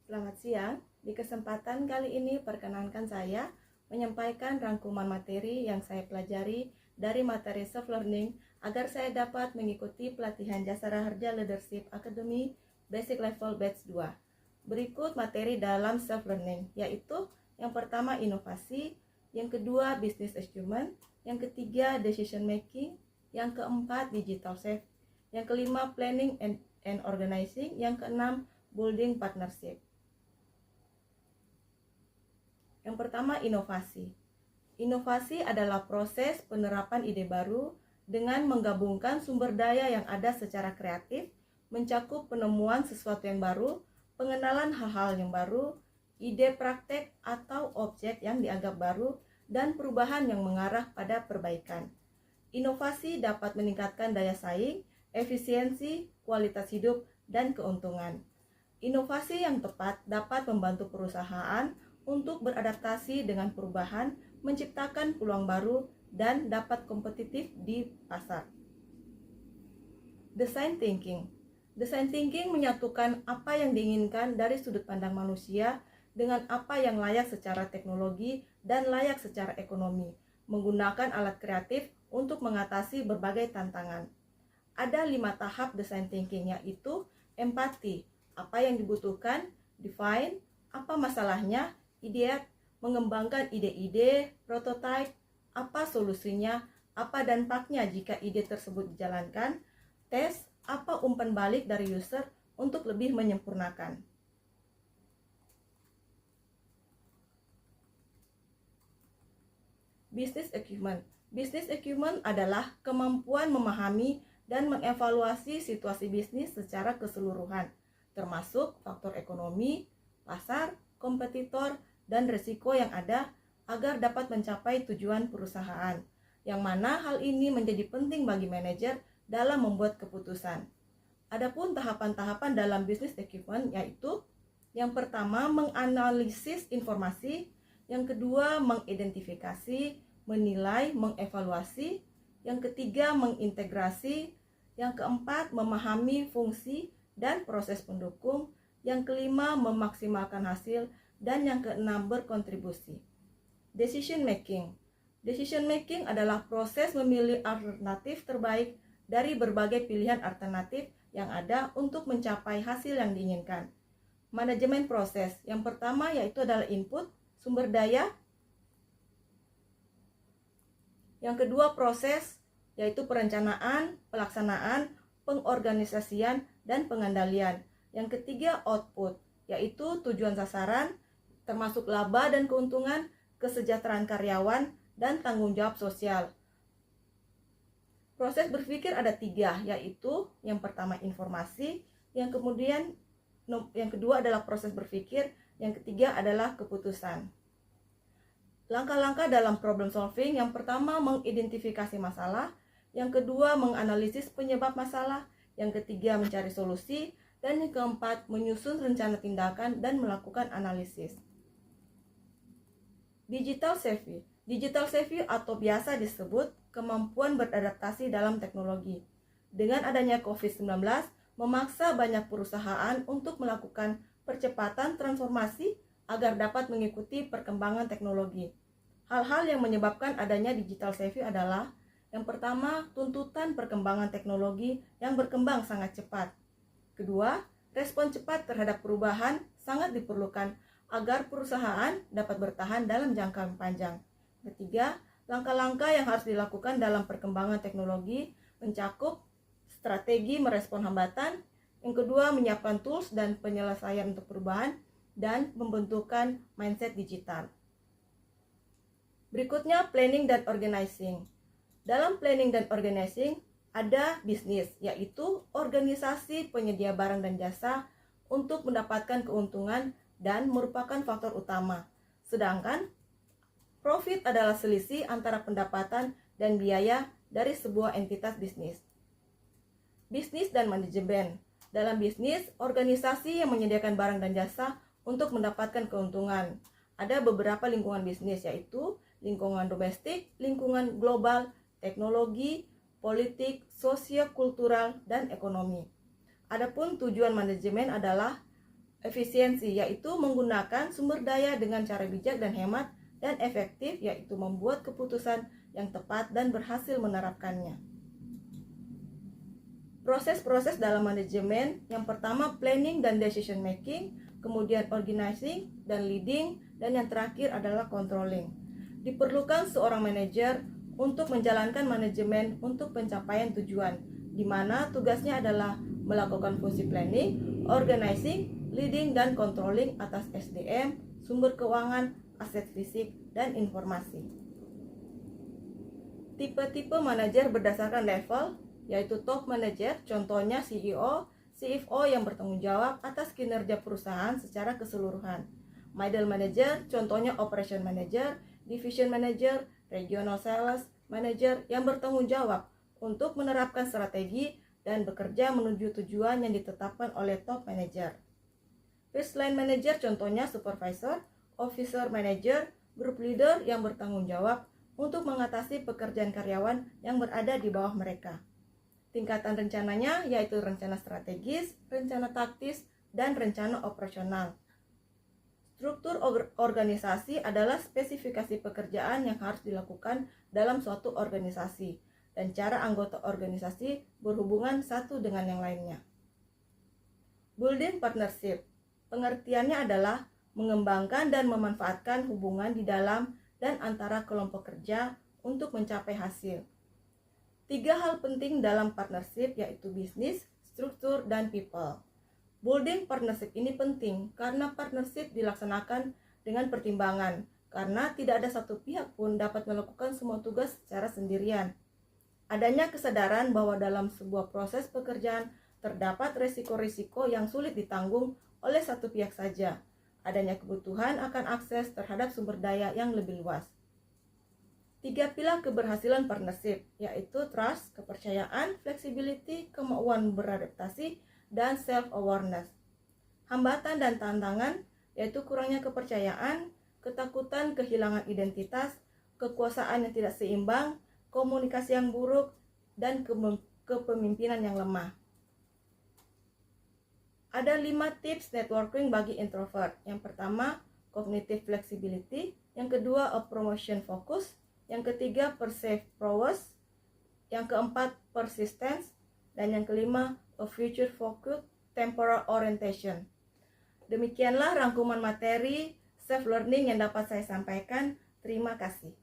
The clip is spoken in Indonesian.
Selamat siang. Di kesempatan kali ini perkenankan saya menyampaikan rangkuman materi yang saya pelajari dari materi self-learning agar saya dapat mengikuti pelatihan Jasara Harja Leadership Academy Basic Level Batch 2. Berikut materi dalam self-learning, yaitu yang pertama inovasi, yang kedua business achievement, yang ketiga decision making, yang keempat digital safe, yang kelima planning and organizing, yang keenam building partnership. Yang pertama, inovasi. Inovasi adalah proses penerapan ide baru dengan menggabungkan sumber daya yang ada secara kreatif, mencakup penemuan sesuatu yang baru, pengenalan hal-hal yang baru, ide praktek atau objek yang dianggap baru, dan perubahan yang mengarah pada perbaikan. Inovasi dapat meningkatkan daya saing, efisiensi, kualitas hidup, dan keuntungan. Inovasi yang tepat dapat membantu perusahaan untuk beradaptasi dengan perubahan, menciptakan peluang baru, dan dapat kompetitif di pasar. Design thinking. Design thinking menyatukan apa yang diinginkan dari sudut pandang manusia dengan apa yang layak secara teknologi dan layak secara ekonomi, menggunakan alat kreatif untuk mengatasi berbagai tantangan. Ada 5 tahap design thinking, yaitu empati, apa yang dibutuhkan, define, apa masalahnya, ideate, mengembangkan ide-ide, prototype, apa solusinya, apa dampaknya jika ide tersebut dijalankan, tes, apa umpan balik dari user untuk lebih menyempurnakan. Business acumen. Business acumen adalah kemampuan memahami dan mengevaluasi situasi bisnis secara keseluruhan, termasuk faktor ekonomi, pasar, kompetitor, dan risiko yang ada agar dapat mencapai tujuan perusahaan, yang mana hal ini menjadi penting bagi manajer dalam membuat keputusan. Adapun tahapan-tahapan dalam business acumen yaitu yang pertama menganalisis informasi, yang kedua mengidentifikasi, menilai, mengevaluasi, yang ketiga mengintegrasi, yang keempat memahami fungsi dan proses pendukung, yang kelima memaksimalkan hasil, dan yang keenam berkontribusi. Decision making. Decision making adalah proses memilih alternatif terbaik dari berbagai pilihan alternatif yang ada untuk mencapai hasil yang diinginkan. Manajemen proses. Yang pertama yaitu adalah input, sumber daya. Yang kedua proses, yaitu perencanaan, pelaksanaan, pengorganisasian, dan pengendalian. Yang ketiga output, yaitu tujuan sasaran, termasuk laba dan keuntungan, kesejahteraan karyawan, dan tanggung jawab sosial. Proses berpikir ada 3, yaitu yang pertama informasi, yang kedua adalah proses berpikir, yang ketiga adalah keputusan. Langkah-langkah dalam problem solving, yang pertama mengidentifikasi masalah, yang kedua menganalisis penyebab masalah, yang ketiga mencari solusi, dan yang keempat menyusun rencana tindakan dan melakukan analisis. Digital savvy. Digital savvy atau biasa disebut kemampuan beradaptasi dalam teknologi. Dengan adanya COVID-19, memaksa banyak perusahaan untuk melakukan percepatan transformasi agar dapat mengikuti perkembangan teknologi. Hal-hal yang menyebabkan adanya digital savvy adalah yang pertama, tuntutan perkembangan teknologi yang berkembang sangat cepat. Kedua, respon cepat terhadap perubahan sangat diperlukan agar perusahaan dapat bertahan dalam jangka panjang. Ketiga, langkah-langkah yang harus dilakukan dalam perkembangan teknologi mencakup strategi merespon hambatan, yang kedua menyiapkan tools dan penyelesaian untuk perubahan, dan pembentukan mindset digital. Berikutnya planning dan organizing. Dalam planning dan organizing ada bisnis, yaitu organisasi penyedia barang dan jasa untuk mendapatkan keuntungan dan merupakan faktor utama. Sedangkan profit adalah selisih antara pendapatan dan biaya dari sebuah entitas bisnis. Bisnis dan manajemen. Dalam bisnis, organisasi yang menyediakan barang dan jasa untuk mendapatkan keuntungan. Ada beberapa lingkungan bisnis, yaitu lingkungan domestik, lingkungan global, teknologi, politik, sosio-kultural, dan ekonomi. Adapun tujuan manajemen adalah Efisiensi yaitu menggunakan sumber daya dengan cara bijak dan hemat, dan efektif yaitu membuat keputusan yang tepat dan berhasil menerapkannya. Proses-proses dalam manajemen, yang pertama planning dan decision making, kemudian organizing dan leading, dan yang terakhir adalah controlling. Diperlukan seorang manajer untuk menjalankan manajemen untuk pencapaian tujuan, di mana tugasnya adalah melakukan fungsi planning, organizing, leading, dan controlling atas SDM, sumber keuangan, aset fisik, dan informasi. Tipe-tipe manajer berdasarkan level, yaitu top manager, contohnya CEO, CFO yang bertanggung jawab atas kinerja perusahaan secara keseluruhan. Middle manager, contohnya operation manager, division manager, regional sales manager yang bertanggung jawab untuk menerapkan strategi dan bekerja menuju tujuan yang ditetapkan oleh top manager. First line manager, contohnya supervisor, officer manager, group leader yang bertanggung jawab untuk mengatasi pekerjaan karyawan yang berada di bawah mereka. Tingkatan rencananya yaitu rencana strategis, rencana taktis, dan rencana operasional. Struktur organisasi adalah spesifikasi pekerjaan yang harus dilakukan dalam suatu organisasi, dan cara anggota organisasi berhubungan satu dengan yang lainnya. Building partnership, pengertiannya adalah mengembangkan dan memanfaatkan hubungan di dalam dan antara kelompok kerja untuk mencapai hasil. 3 hal penting dalam partnership yaitu bisnis, struktur, dan people. Building partnership ini penting karena partnership dilaksanakan dengan pertimbangan, karena tidak ada satu pihak pun dapat melakukan semua tugas secara sendirian. Adanya kesadaran bahwa dalam sebuah proses pekerjaan terdapat risiko-risiko yang sulit ditanggung oleh satu pihak saja. Adanya kebutuhan akan akses terhadap sumber daya yang lebih luas. 3 pilar keberhasilan partnership, yaitu trust, kepercayaan, flexibility, kemauan beradaptasi, dan self-awareness. Hambatan dan tantangan, yaitu kurangnya kepercayaan, ketakutan kehilangan identitas, kekuasaan yang tidak seimbang, komunikasi yang buruk, dan kepemimpinan yang lemah. Ada 5 tips networking bagi introvert. Yang pertama, cognitive flexibility. Yang kedua, promotion focus. Yang ketiga, perceive prowess. Yang keempat, persistence. Dan yang kelima, a future focus temporal orientation. Demikianlah rangkuman materi self learning yang dapat saya sampaikan. Terima kasih.